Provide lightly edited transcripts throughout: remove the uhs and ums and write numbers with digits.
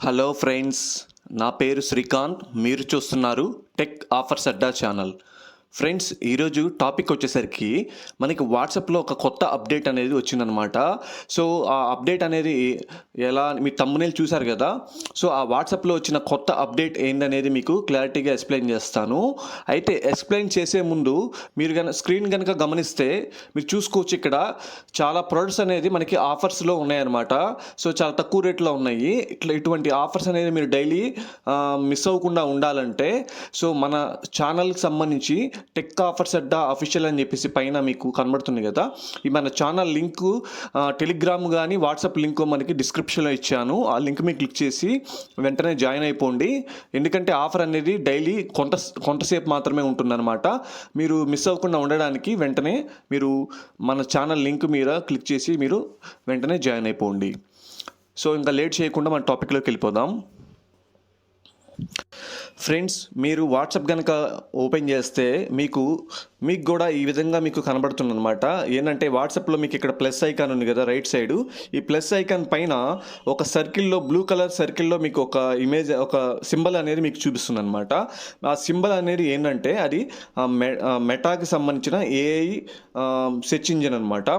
Hello friends, నా పేరు శ్రీకాంత్. మీరు చూస్తున్నారు టెక్ ఆఫర్స్ అడ్డా ఛానల్. ఫ్రెండ్స్, ఈరోజు టాపిక్ వచ్చేసరికి మనకి వాట్సాప్లో ఒక కొత్త అప్డేట్ అనేది వచ్చిందనమాట. సో ఆ అప్డేట్ అనేది ఎలా, మీ తమ్మునేలు చూశారు కదా. సో ఆ వాట్సాప్లో వచ్చిన కొత్త అప్డేట్ ఏందనేది మీకు క్లారిటీగా ఎక్స్ప్లెయిన్ చేస్తాను. అయితే ఎక్స్ప్లెయిన్ చేసే ముందు మీరు స్క్రీన్ కనుక గమనిస్తే మీరు చూసుకోవచ్చు, ఇక్కడ చాలా ప్రొడక్ట్స్ అనేది మనకి ఆఫర్స్లో ఉన్నాయన్నమాట. సో చాలా తక్కువ రేట్లో ఉన్నాయి. ఇటువంటి ఆఫర్స్ అనేది మీరు డైలీ మిస్ అవ్వకుండా ఉండాలంటే సో మన ఛానల్కి సంబంధించి టెక్ ఆఫర్స్ అడ్డా అఫీషియల్ అని చెప్పేసి పైన మీకు కనబడుతుంది కదా. ఈ మన ఛానల్ లింకు టెలిగ్రామ్ కానీ వాట్సాప్ లింక్ మనకి డిస్క్రిప్షన్లో ఇచ్చాను. ఆ లింక్ మీద క్లిక్ చేసి వెంటనే జాయిన్ అయిపోండి. ఎందుకంటే ఆఫర్ అనేది డైలీ కొంతసేపు మాత్రమే ఉంటుందన్నమాట. మీరు మిస్ అవ్వకుండా ఉండడానికి వెంటనే మీరు మన ఛానల్ లింక్ మీద క్లిక్ చేసి మీరు వెంటనే జాయిన్ అయిపోండి. సో ఇంకా లేట్ చేయకుండా మన టాపిక్లోకి వెళ్ళిపోదాం. ఫ్రెండ్స్, మీరు వాట్సాప్ కనుక ఓపెన్ చేస్తే మీకు కూడా ఈ విధంగా మీకు కనబడుతుంది అనమాట. ఏంటంటే వాట్సాప్లో మీకు ఇక్కడ ప్లస్ ఐకాన్ ఉంది కదా రైట్ సైడు. ఈ ప్లస్ ఐకాన్ పైన ఒక సర్కిల్లో, బ్లూ కలర్ సర్కిల్లో మీకు ఒక ఇమేజ్, ఒక సింబల్ అనేది మీకు చూపిస్తుంది అనమాట. ఆ సింబల్ అనేది ఏంటంటే అది మెటాకి సంబంధించిన ఏఐ సెర్చ్ ఇంజిన్ అనమాట.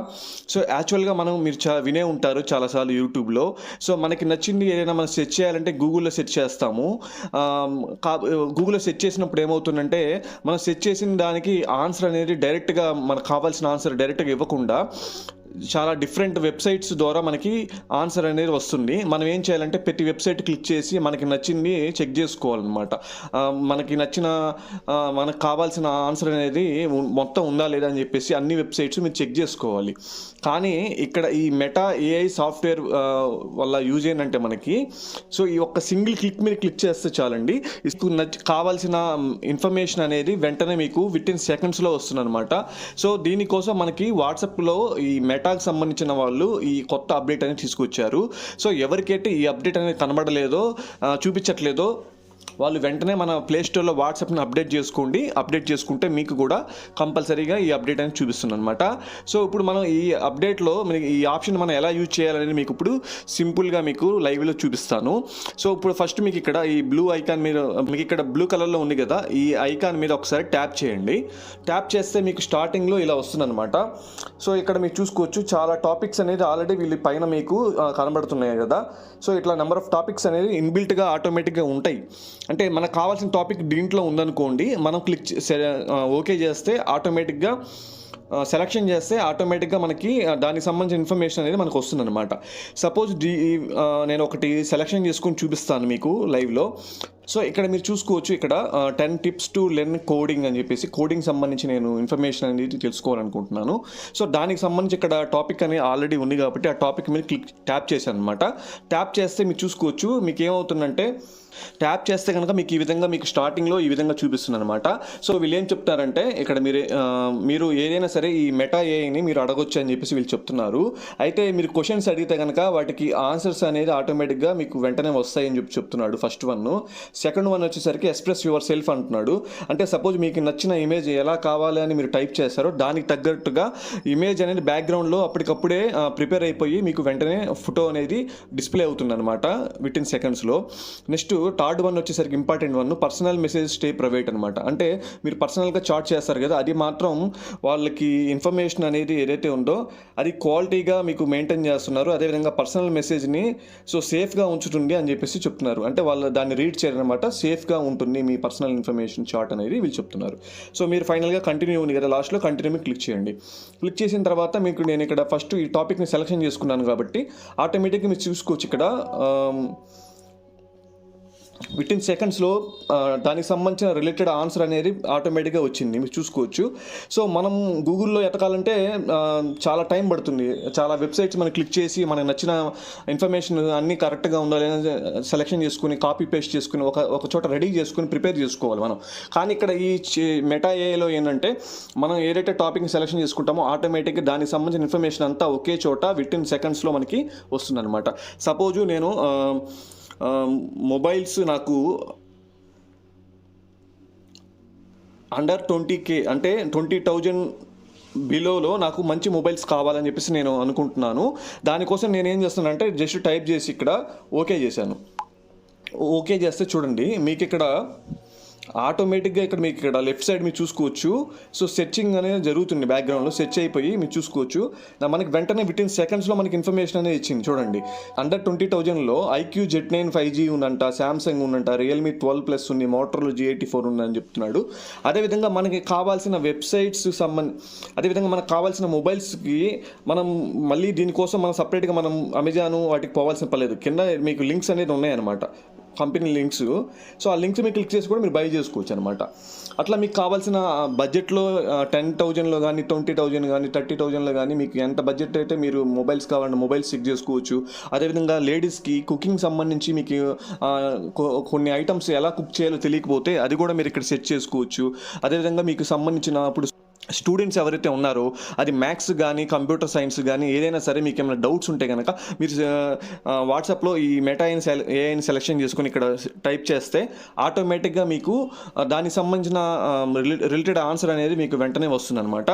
సో యాక్చువల్గా మీరు వినే ఉంటారు చాలాసార్లు యూట్యూబ్లో. సో మనకి నచ్చింది ఏదైనా మనం సెర్చ్ చేయాలంటే గూగుల్లో సెర్చ్ చేస్తాము. గూగుల్లో సెర్చ్ చేసినప్పుడు ఏమవుతుందంటే మనం సెర్చ్ చేసిన దానికి ఆన్సర్ అనేది డైరెక్ట్గా మనకు కావాల్సిన ఆన్సర్ డైరెక్ట్గా ఇవ్వకుండా చాలా డిఫరెంట్ వెబ్సైట్స్ ద్వారా మనకి ఆన్సర్ అనేది వస్తుంది. మనం ఏం చేయాలంటే ప్రతి వెబ్సైట్ క్లిక్ చేసి మనకి నచ్చింది చెక్ చేసుకోవాలన్నమాట. మనకు కావాల్సిన ఆన్సర్ అనేది మొత్తం ఉందా లేదా అని చెప్పేసి అన్ని వెబ్సైట్స్ మీరు చెక్ చేసుకోవాలి. కానీ ఇక్కడ ఈ మెటా ఏఐ సాఫ్ట్వేర్ వల్ల యూజ్ ఏంటంటే మనకి సో ఈ ఒక్క సింగిల్ క్లిక్ మీద క్లిక్ చేస్తే చాలండి, కావాల్సిన ఇన్ఫర్మేషన్ అనేది వెంటనే మీకు విత్ ఇన్ సెకండ్స్లో వస్తుంది అనమాట. సో దీనికోసం మనకి వాట్సాప్లో ఈ మెటాకి సంబంధించిన వాళ్ళు ఈ కొత్త అప్డేట్ అనేది తీసుకొచ్చారు. సో ఎవరికైతే ఈ అప్డేట్ అనేది కనబడలేదో, చూపించట్లేదో వాళ్ళు వెంటనే మన ప్లేస్టోర్లో వాట్సాప్ని అప్డేట్ చేసుకోండి. అప్డేట్ చేసుకుంటే మీకు కూడా కంపల్సరీగా ఈ అప్డేట్ అనేది చూపిస్తుంది అనమాట. సో ఇప్పుడు మనం ఈ అప్డేట్లో ఈ ఆప్షన్ మనం ఎలా యూజ్ చేయాలనేది మీకు ఇప్పుడు సింపుల్గా మీకు లైవ్లో చూపిస్తాను. సో ఇప్పుడు ఫస్ట్ మీకు ఇక్కడ ఈ బ్లూ ఐకాన్ మీద, మీకు ఇక్కడ బ్లూ కలర్లో ఉంది కదా, ఈ ఐకాన్ మీద ఒకసారి ట్యాప్ చేయండి. ట్యాప్ చేస్తే మీకు స్టార్టింగ్లో ఇలా వస్తుంది అనమాట. సో ఇక్కడ మీరు చూసుకోవచ్చు చాలా టాపిక్స్ అనేది ఆల్రెడీ వీళ్ళ పైన మీకు కనబడుతున్నాయి కదా. సో ఇట్లా నెంబర్ ఆఫ్ టాపిక్స్ అనేది ఇన్బిల్ట్గా ఆటోమేటిక్గా ఉంటాయి. అంటే మనకు కావాల్సిన టాపిక్ దీంట్లో ఉందనుకోండి, మనం ఓకే చేస్తే ఆటోమేటిక్గా సెలెక్షన్ చేస్తే ఆటోమేటిక్గా మనకి దానికి సంబంధించిన ఇన్ఫర్మేషన్ అనేది మనకు వస్తుంది అనమాట. సపోజ్ నేను ఒకటి సెలెక్షన్ చేసుకొని చూపిస్తాను మీకు లైవ్లో. సో ఇక్కడ మీరు చూసుకోవచ్చు, ఇక్కడ 10 టిప్స్ టు లెర్న్ కోడింగ్ అని చెప్పేసి కోడింగ్ సంబంధించి నేను ఇన్ఫర్మేషన్ అనేది తెలుసుకోవాలనుకుంటున్నాను. సో దానికి సంబంధించి ఇక్కడ టాపిక్ అనేది ఆల్రెడీ ఉంది కాబట్టి ఆ టాపిక్ మీద ట్యాప్ చేశాను అనమాట. ట్యాప్ చేస్తే మీరు చూసుకోవచ్చు, మీకు ఏమవుతుందంటే ట్యాప్ చేస్తే కనుక మీకు ఈ విధంగా మీకు స్టార్టింగ్లో ఈ విధంగా చూపిస్తుంది అనమాట. సో వీళ్ళు ఏం చెప్తారంటే ఇక్కడ మీరు ఏదైనా సరే ఈ మెటా ఏఐని మీరు అడగొచ్చు అని చెప్పేసి వీళ్ళు చెప్తున్నారు. అయితే మీరు క్వశ్చన్స్ అడిగితే కనుక వాటికి ఆన్సర్స్ అనేది ఆటోమేటిక్గా మీకు వెంటనే వస్తాయని చెప్తున్నాడు ఫస్ట్ వన్. సెకండ్ వన్ వచ్చేసరికి ఎక్స్ప్రెస్ యువర్ సెల్ఫ్ అంటున్నాడు. అంటే సపోజ్ మీకు నచ్చిన ఇమేజ్ ఎలా కావాలి అని మీరు టైప్ చేస్తారో దానికి తగ్గట్టుగా ఇమేజ్ అనేది బ్యాక్గ్రౌండ్లో అప్పటికప్పుడే ప్రిపేర్ అయిపోయి మీకు వెంటనే ఫోటో అనేది డిస్ప్లే అవుతుంది అనమాట విత్ ఇన్ సెకండ్స్లో. నెక్స్ట్ థర్డ్ వన్ వచ్చేసరికి important one, personal message stay private అనమాట. అంటే మీరు పర్సనల్గా చాట్ చేస్తారు కదా, అది మాత్రం వాళ్ళకి ఇన్ఫర్మేషన్ అనేది ఏదైతే ఉందో అది క్వాలిటీగా మీకు మెయింటైన్ చేస్తున్నారు. అదేవిధంగా పర్సనల్ మెసేజ్ని సో సేఫ్గా ఉంచుతుంది అని చెప్పేసి చెప్తున్నారు. అంటే వాళ్ళు దాన్ని రీడ్ చేయడం అనమాట, సేఫ్గా ఉంటుంది మీ పర్సనల్ ఇన్ఫర్మేషన్ చాట్ అనేది వీళ్ళు చెప్తున్నారు. సో మీరు ఫైనల్గా కంటిన్యూ ఉంది కదా, లాస్ట్లో కంటిన్యూ మీద క్లిక్ చేయండి. క్లిక్ చేసిన తర్వాత మీకు నేను ఇక్కడ ఫస్ట్ ఈ టాపిక్ని సెలెక్షన్ చేసుకున్నాను కాబట్టి ఆటోమేటిక్గా మీరు చూసుకోవచ్చు ఇక్కడ విత్ ఇన్ సెకండ్స్లో దానికి సంబంధించిన రిలేటెడ్ ఆన్సర్ అనేది ఆటోమేటిక్గా వచ్చింది, మీరు చూసుకోవచ్చు. సో మనం గూగుల్లో ఎతకాలంటే చాలా టైం పడుతుంది. చాలా వెబ్సైట్స్ మనం క్లిక్ చేసి మనకు నచ్చిన ఇన్ఫర్మేషన్ అన్నీ కరెక్ట్గా ఉండాలి సెలెక్షన్ చేసుకుని కాపీ పేస్ట్ చేసుకుని ఒక చోట రెడీ చేసుకుని ప్రిపేర్ చేసుకోవాలి మనం. కానీ ఇక్కడ ఈ మెటా ఏఐలో ఏంటంటే మనం ఏదైతే టాపిక్ని సెలెక్షన్ చేసుకుంటామో ఆటోమేటిక్గా దానికి సంబంధించిన ఇన్ఫర్మేషన్ అంతా ఒకే చోట విత్ ఇన్ సెకండ్స్లో మనకి వస్తుంది అనమాట. సపోజు నేను మొబైల్స్ నాకు అండర్ 20K అంటే 20,000 బిలోలో నాకు మంచి మొబైల్స్ కావాలని చెప్పేసి నేను అనుకుంటున్నాను. దానికోసం నేను ఏం చేస్తానంటే జస్ట్ టైప్ చేసి ఇక్కడ ఓకే చేశాను. ఓకే చేస్తే చూడండి మీకు ఇక్కడ ఆటోమేటిక్గా ఇక్కడ మీకు ఇక్కడ లెఫ్ట్ సైడ్ మీరు చూసుకోవచ్చు. సో సెర్చింగ్ అనేది జరుగుతుంది, బ్యాక్గ్రౌండ్లో సెర్చ్ అయిపోయి మీరు చూసుకోవచ్చు. మనకి వెంటనే వితిన్ సెకండ్స్లో మనకి ఇన్ఫర్మేషన్ అనేది ఇచ్చింది చూడండి. అండర్ 20,000లో ఐక్యూ Z9 5G ఉందంట, శాంసంగ్ ఉందంట, రియల్మీ 12+ ఉంది, మోటరోలా G84 ఉందని చెప్తున్నాడు. అదేవిధంగా మనకి కావాల్సిన వెబ్సైట్స్ అదేవిధంగా మనకు కావాల్సిన మొబైల్స్కి మనం మళ్ళీ దీనికోసం మనం సపరేట్గా మనం అమెజాన్ వాటికి పోవాల్సిన పర్లేదు. కింద మీకు లింక్స్ అనేది ఉన్నాయన్నమాట, కంపెనీ లింక్స్. సో ఆ లింక్స్ మీరు క్లిక్ చేసి కూడా మీరు బై చేసుకోవచ్చు అనమాట. అట్లా మీకు కావాల్సిన బడ్జెట్లో 10,000లో కానీ 20,000 కానీ 30,000లో కానీ మీకు ఎంత బడ్జెట్ అయితే మీరు మొబైల్స్ కావాలంటే మొబైల్స్ చెక్ చేసుకోవచ్చు. అదేవిధంగా లేడీస్కి కుకింగ్ సంబంధించి మీకు కొన్ని ఐటమ్స్ ఎలా కుక్ చేయాలో తెలియకపోతే అది కూడా మీరు ఇక్కడ సెట్ చేసుకోవచ్చు. అదేవిధంగా మీకు సంబంధించిన ఇప్పుడు స్టూడెంట్స్ ఎవరైతే ఉన్నారో అది మ్యాథ్స్ కానీ కంప్యూటర్ సైన్స్ కానీ ఏదైనా సరే మీకు ఏమైనా డౌట్స్ ఉంటే కనుక మీరు వాట్సాప్లో ఈ మెటా ఏఐని సెలెక్షన్ చేసుకుని ఇక్కడ టైప్ చేస్తే ఆటోమేటిక్గా మీకు దానికి సంబంధించిన రిలేటెడ్ ఆన్సర్ అనేది మీకు వెంటనే వస్తుంది అనమాట.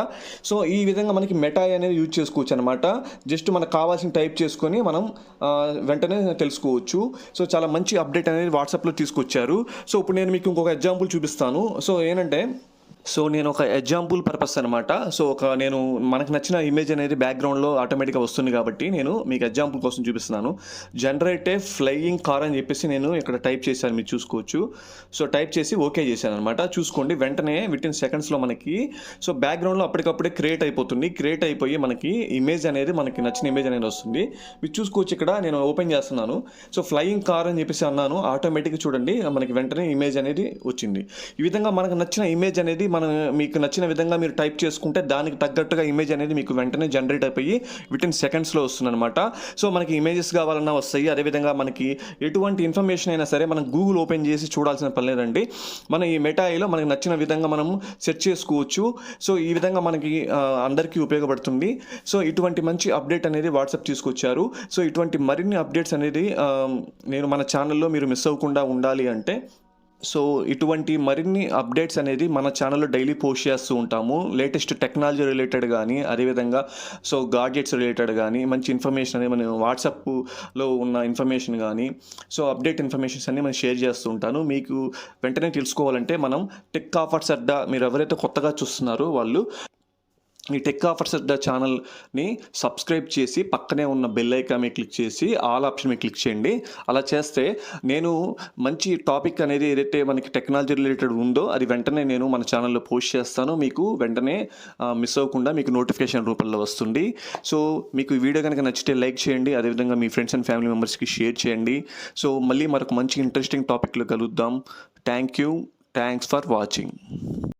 సో ఈ విధంగా మనకి మెటా అనేది యూజ్ చేసుకోవచ్చు అనమాట. జస్ట్ మనకు కావాల్సిన టైప్ చేసుకొని మనం వెంటనే తెలుసుకోవచ్చు. సో చాలా మంచి అప్డేట్ అనేది వాట్సాప్లో తీసుకొచ్చారు. సో ఇప్పుడు నేను మీకు ఇంకొక ఎగ్జాంపుల్ చూపిస్తాను. సో ఏంటంటే నేను ఒక ఎగ్జాంపుల్ పర్పస్ అనమాట. సో నేను మనకు నచ్చిన ఇమేజ్ అనేది బ్యాక్గ్రౌండ్లో ఆటోమేటిక్గా వస్తుంది కాబట్టి నేను మీకు ఎగ్జాంపుల్ కోసం చూపిస్తున్నాను. జనరేట్ ఏ ఫ్లయింగ్ కార్ అని చెప్పేసి నేను ఇక్కడ టైప్ చేశాను, మీరు చూసుకోవచ్చు. సో టైప్ చేసి ఓకే చేశాను అనమాట. చూసుకోండి వెంటనే వితిన్ సెకండ్స్లో మనకి సో బ్యాక్గ్రౌండ్లో అప్పటికప్పుడే క్రియేట్ అయిపోతుంది. క్రియేట్ అయిపోయి మనకి ఇమేజ్ అనేది మనకి నచ్చిన ఇమేజ్ అనేది వస్తుంది. మీరు చూసుకోవచ్చు, ఇక్కడ నేను ఓపెన్ చేస్తున్నాను. సో ఫ్లయింగ్ కార్ అని చెప్పేసి అన్నాను, ఆటోమేటిక్గా చూడండి మనకి వెంటనే ఇమేజ్ అనేది వచ్చింది. ఈ విధంగా మనకు నచ్చిన ఇమేజ్ అనేది మీకు నచ్చిన విధంగా మీరు టైప్ చేసుకుంటే దానికి తగ్గట్టుగా ఇమేజ్ అనేది మీకు వెంటనే జనరేట్ అయిపోయి వితిన్ సెకండ్స్లో వస్తుంది అనమాట. సో మనకి ఇమేజెస్ కావాలన్నా వస్తాయి. అదేవిధంగా మనకి ఎటువంటి ఇన్ఫర్మేషన్ అయినా సరే మనం గూగుల్ ఓపెన్ చేసి చూడాల్సిన పని లేదండి. మన ఈ మెటాలో మనకి నచ్చిన విధంగా మనం సెర్చ్ చేసుకోవచ్చు. సో ఈ విధంగా మనకి అందరికీ ఉపయోగపడుతుంది. సో ఇటువంటి మంచి అప్డేట్ అనేది వాట్సాప్ తీసుకొచ్చారు. సో ఇటువంటి మరిన్ని అప్డేట్స్ అనేది నేను మన ఛానల్లో మీరు మిస్ అవ్వకుండా ఉండాలి అంటే సో ఇటువంటి మరిన్ని అప్డేట్స్ అనేది మన ఛానల్లో డైలీ పోస్ట్ చేస్తూ ఉంటాము. లేటెస్ట్ టెక్నాలజీ రిలేటెడ్ కానీ అదేవిధంగా సో గాడ్జెట్స్ రిలేటెడ్ కానీ మంచి ఇన్ఫర్మేషన్ అనేది మనం వాట్సాప్లో ఉన్న ఇన్ఫర్మేషన్ కానీ సో అప్డేట్ ఇన్ఫర్మేషన్స్ అన్ని మనం షేర్ చేస్తూ ఉంటాను. మీకు వెంటనే తెలుసుకోవాలంటే మనం టెక్ ఆఫర్స్ అడ్డా మీరు ఎవరైతే కొత్తగా చూస్తున్నారో వాళ్ళు ఈ టెక్ ఆఫర్స్ అడ్డా ఛానల్ని సబ్స్క్రైబ్ చేసి పక్కనే ఉన్న బెల్ ఐకాన్ మీద క్లిక్ చేసి ఆల్ ఆప్షన్ మీద క్లిక్ చేయండి. అలా చేస్తే నేను మంచి టాపిక్ అనేది ఏదైతే మనకి టెక్నాలజీ రిలేటెడ్ ఉందో అది వెంటనే నేను మన ఛానల్లో పోస్ట్ చేస్తాను. మీకు వెంటనే మిస్ అవ్వకుండా మీకు నోటిఫికేషన్ రూపంలో వస్తుంది. సో మీకు ఈ వీడియో కనుక నచ్చితే లైక్ చేయండి. అదేవిధంగా మీ ఫ్రెండ్స్ అండ్ ఫ్యామిలీ మెంబర్స్కి షేర్ చేయండి. సో మళ్ళీ మరొక మంచి ఇంట్రెస్టింగ్ టాపిక్లో కలుద్దాం. Thanks for watching.